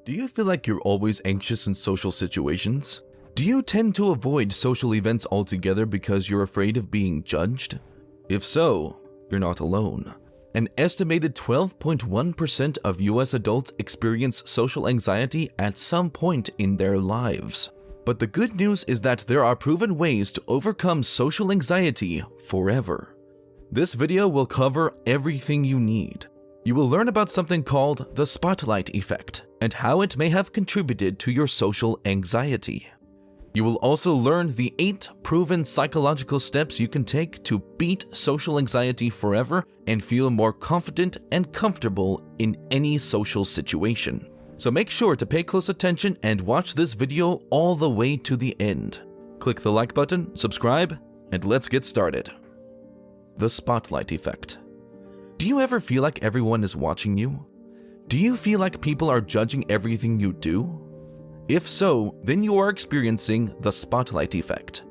Do you feel like you're always anxious in social situations? Do you tend to avoid social events altogether because you're afraid of being judged? If so, you're not alone. An estimated 12.1% of US adults experience social anxiety at some point in their lives. But the good news is that there are proven ways to overcome social anxiety forever. This video will cover everything you need. You will learn about something called the spotlight effect and how it may have contributed to your social anxiety. You will also learn the 8 proven psychological steps you can take to beat social anxiety forever and feel more confident and comfortable in any social situation. So make sure to pay close attention and watch this video all the way to the end. Click the like button, subscribe, and let's get started. The spotlight effect. Do you ever feel like everyone is watching you? Do you feel like people are judging everything you do? If so, then you are experiencing the spotlight effect.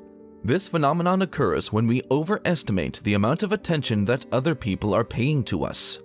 This phenomenon occurs when we overestimate the amount of attention that other people are paying to us.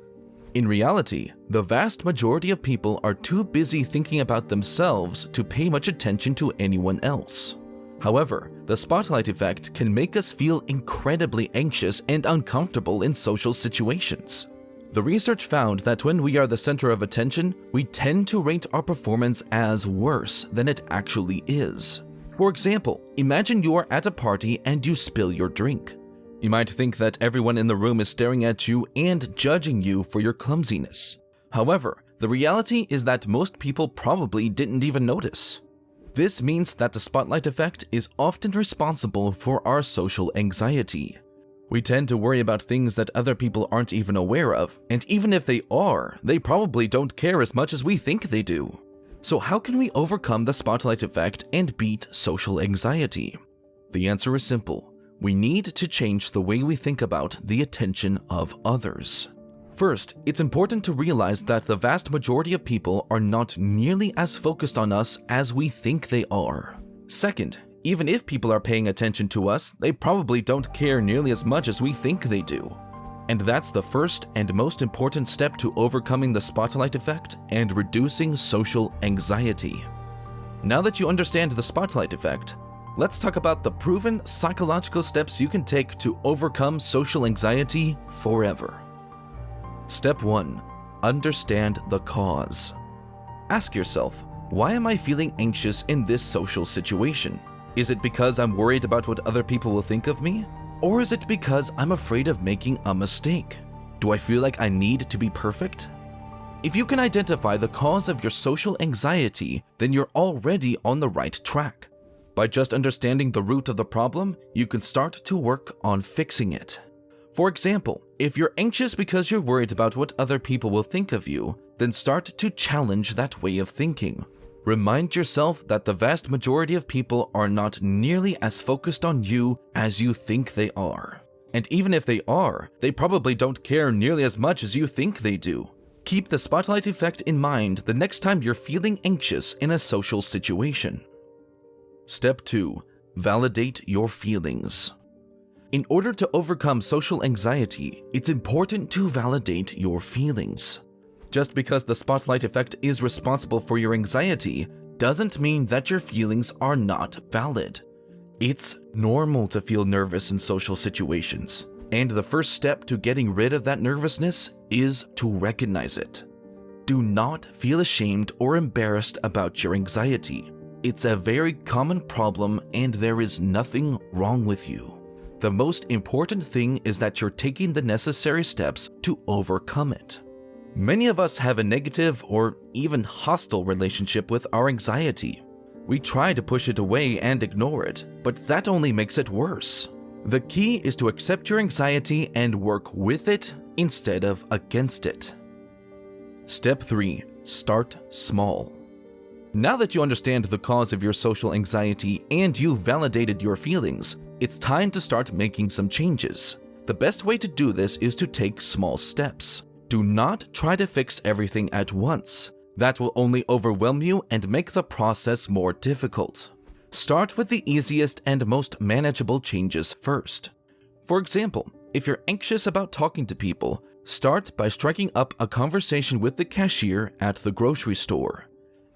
In reality, the vast majority of people are too busy thinking about themselves to pay much attention to anyone else. However, the spotlight effect can make us feel incredibly anxious and uncomfortable in social situations. The research found that when we are the center of attention, we tend to rate our performance as worse than it actually is. For example, imagine you are at a party and you spill your drink. You might think that everyone in the room is staring at you and judging you for your clumsiness. However, the reality is that most people probably didn't even notice. This means that the spotlight effect is often responsible for our social anxiety. We tend to worry about things that other people aren't even aware of, and even if they are, they probably don't care as much as we think they do. So how can we overcome the spotlight effect and beat social anxiety? The answer is simple. We need to change the way we think about the attention of others. First, it's important to realize that the vast majority of people are not nearly as focused on us as we think they are. Second, even if people are paying attention to us, they probably don't care nearly as much as we think they do. And that's the first and most important step to overcoming the spotlight effect and reducing social anxiety. Now that you understand the spotlight effect, let's talk about the proven psychological steps you can take to overcome social anxiety forever. Step 1. Understand the cause. Ask yourself, why am I feeling anxious in this social situation? Is it because I'm worried about what other people will think of me? Or is it because I'm afraid of making a mistake? Do I feel like I need to be perfect? If you can identify the cause of your social anxiety, then you're already on the right track. By just understanding the root of the problem, you can start to work on fixing it. For example, if you're anxious because you're worried about what other people will think of you, then start to challenge that way of thinking. Remind yourself that the vast majority of people are not nearly as focused on you as you think they are. And even if they are, they probably don't care nearly as much as you think they do. Keep the spotlight effect in mind the next time you're feeling anxious in a social situation. Step 2. Validate your feelings. In order to overcome social anxiety, it's important to validate your feelings. Just because the spotlight effect is responsible for your anxiety doesn't mean that your feelings are not valid. It's normal to feel nervous in social situations, and the first step to getting rid of that nervousness is to recognize it. Do not feel ashamed or embarrassed about your anxiety. It's a very common problem and there is nothing wrong with you. The most important thing is that you're taking the necessary steps to overcome it. Many of us have a negative or even hostile relationship with our anxiety. We try to push it away and ignore it, but that only makes it worse. The key is to accept your anxiety and work with it instead of against it. Step 3. Start small. Now that you understand the cause of your social anxiety and you've validated your feelings, it's time to start making some changes. The best way to do this is to take small steps. Do not try to fix everything at once. That will only overwhelm you and make the process more difficult. Start with the easiest and most manageable changes first. For example, if you're anxious about talking to people, start by striking up a conversation with the cashier at the grocery store.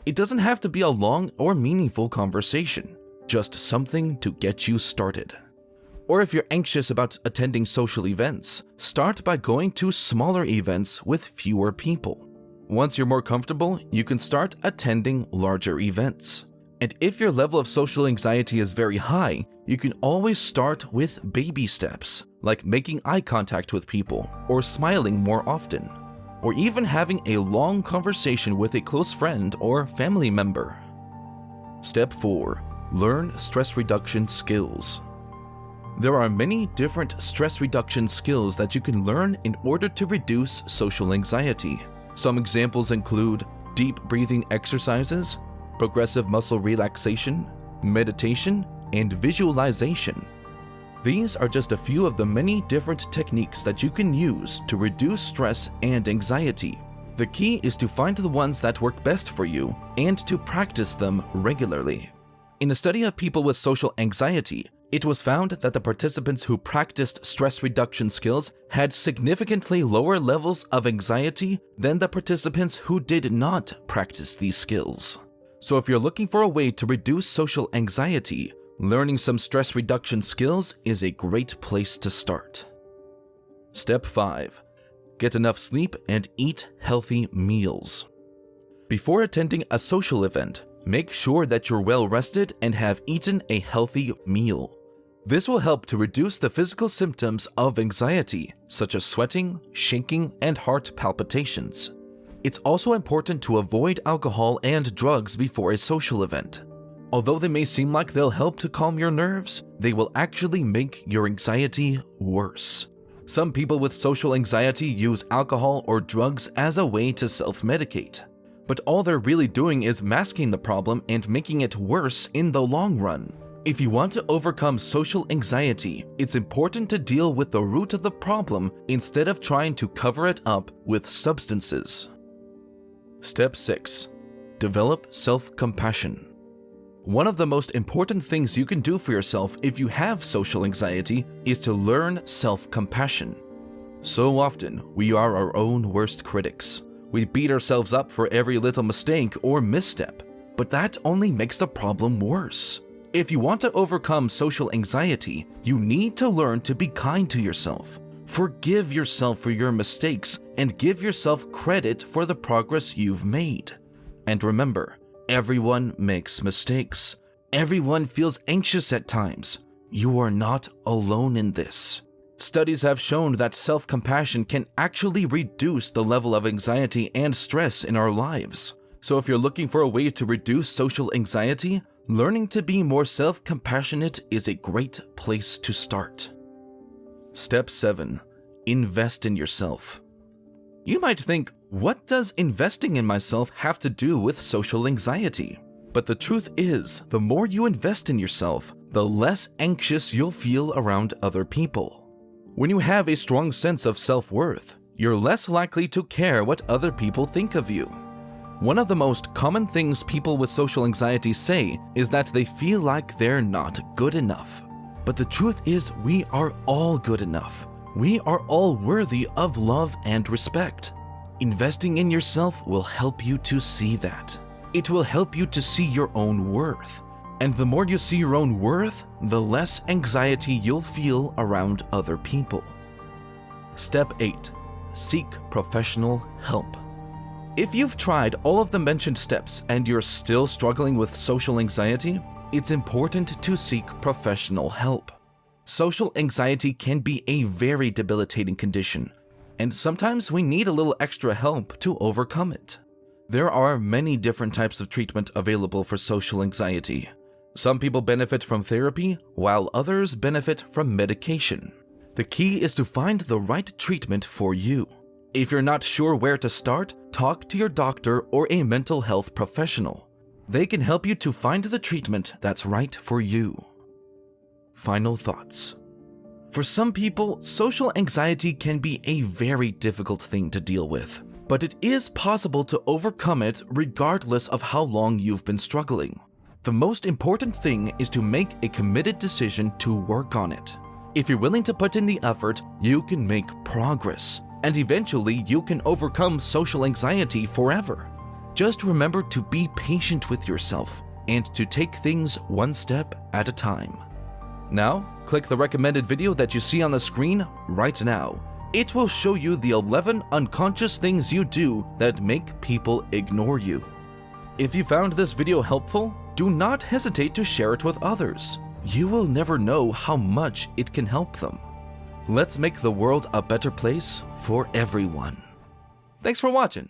It doesn't have to be a long or meaningful conversation, just something to get you started. Or if you're anxious about attending social events, start by going to smaller events with fewer people. Once you're more comfortable, you can start attending larger events. And if your level of social anxiety is very high, you can always start with baby steps, like making eye contact with people, or smiling more often, or even having a long conversation with a close friend or family member. Step 4. Learn stress reduction skills. There are many different stress reduction skills that you can learn in order to reduce social anxiety. Some examples include deep breathing exercises, progressive muscle relaxation, meditation, and visualization. These are just a few of the many different techniques that you can use to reduce stress and anxiety. The key is to find the ones that work best for you and to practice them regularly. In a study of people with social anxiety, it was found that the participants who practiced stress reduction skills had significantly lower levels of anxiety than the participants who did not practice these skills. So if you're looking for a way to reduce social anxiety, learning some stress reduction skills is a great place to start. Step 5. Get enough sleep and eat healthy meals. Before attending a social event, make sure that you're well rested and have eaten a healthy meal. This will help to reduce the physical symptoms of anxiety, such as sweating, shaking, and heart palpitations. It's also important to avoid alcohol and drugs before a social event. Although they may seem like they'll help to calm your nerves, they will actually make your anxiety worse. Some people with social anxiety use alcohol or drugs as a way to self-medicate, but all they're really doing is masking the problem and making it worse in the long run. If you want to overcome social anxiety, it's important to deal with the root of the problem instead of trying to cover it up with substances. Step 6. Develop self-compassion. One of the most important things you can do for yourself if you have social anxiety is to learn self-compassion. So often, we are our own worst critics. We beat ourselves up for every little mistake or misstep, but that only makes the problem worse. If you want to overcome social anxiety, you need to learn to be kind to yourself. Forgive yourself for your mistakes and give yourself credit for the progress you've made. And remember, everyone makes mistakes. Everyone feels anxious at times. You are not alone in this. Studies have shown that self-compassion can actually reduce the level of anxiety and stress in our lives. So if you're looking for a way to reduce social anxiety, learning to be more self-compassionate is a great place to start. Step 7. Invest in yourself. You might think, what does investing in myself have to do with social anxiety? But the truth is, the more you invest in yourself, the less anxious you'll feel around other people. When you have a strong sense of self-worth, you're less likely to care what other people think of you. One of the most common things people with social anxiety say is that they feel like they're not good enough. But the truth is, we are all good enough. We are all worthy of love and respect. Investing in yourself will help you to see that. It will help you to see your own worth. And the more you see your own worth, the less anxiety you'll feel around other people. Step 8. Seek professional help. If you've tried all of the mentioned steps and you're still struggling with social anxiety, it's important to seek professional help. Social anxiety can be a very debilitating condition, and sometimes we need a little extra help to overcome it. There are many different types of treatment available for social anxiety. Some people benefit from therapy, while others benefit from medication. The key is to find the right treatment for you. If you're not sure where to start, talk to your doctor or a mental health professional. They can help you to find the treatment that's right for you. Final thoughts. For some people, social anxiety can be a very difficult thing to deal with, but it is possible to overcome it regardless of how long you've been struggling. The most important thing is to make a committed decision to work on it. If you're willing to put in the effort, you can make progress, and eventually you can overcome social anxiety forever. Just remember to be patient with yourself and to take things one step at a time. Now, click the recommended video that you see on the screen right now. It will show you the 11 unconscious things you do that make people ignore you. If you found this video helpful, do not hesitate to share it with others. You will never know how much it can help them. Let's make the world a better place for everyone. Thanks for watching.